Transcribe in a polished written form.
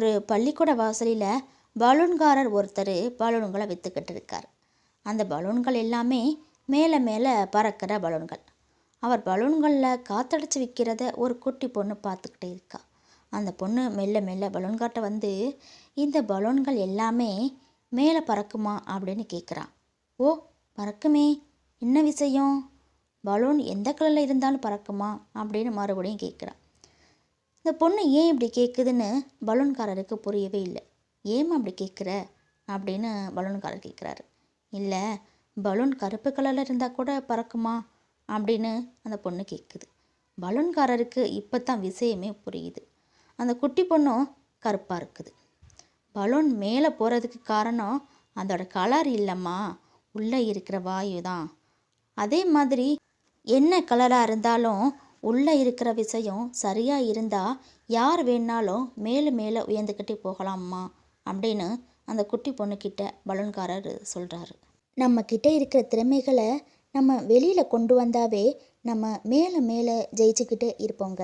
ஒரு பள்ளிக்கூட வாசலில் பலூன்காரர் ஒருத்தர் பலூன்களை விற்றுக்கிட்டு இருக்கார். அந்த பலூன்கள் எல்லாமே மேலே மேலே பறக்கிற பலூன்கள். அவர் பலூன்களில் காத்தடிச்சு விற்கிறத ஒரு குட்டி பொண்ணு பார்த்துக்கிட்டே இருக்கா. அந்த பொண்ணு மெல்ல மெல்ல பலூன்காட்ட வந்து, இந்த பலூன்கள் எல்லாமே மேலே பறக்குமா அப்படின்னு கேட்குறான். ஓ, பறக்குமே, என்ன விஷயம்? பலூன் எந்த கலரில் இருந்தாலும் பறக்குமா அப்படின்னு மறுபடியும் கேட்குறான். இந்த பொண்ணு ஏன் இப்படி கேட்குதுன்னு பலூன்காரருக்கு புரியவே இல்லை. ஏன் அப்படி கேட்குற அப்படின்னு பலூன்காரர் கேட்குறாரு. இல்லை, பலூன் கருப்பு கலரில் இருந்தால் கூட பறக்குமா அப்படின்னு அந்த பொண்ணு கேட்குது. பலூன்காரருக்கு இப்போ தான் விஷயமே புரியுது. அந்த குட்டி பொண்ணும் கருப்பாக இருக்குது. பலூன் மேலே போகிறதுக்கு காரணம் அதோட கலர் இல்லைம்மா, உள்ளே இருக்கிற வாயு தான். அதே மாதிரி என்ன கலராக இருந்தாலும் உள்ளே இருக்கிற விஷயம் சரியாக இருந்தால் யார் வேணாலும் மேலே மேலே உயர்ந்துக்கிட்டே போகலாம்மா அப்படின்னு அந்த குட்டி பொண்ணுக்கிட்ட பலூன்காரர் சொல்கிறாரு. நம்மக்கிட்ட இருக்கிற திறமைகளை நம்ம வெளியில் கொண்டு வந்தாவே நம்ம மேலே மேலே ஜெயிச்சுக்கிட்டே இருப்போங்க.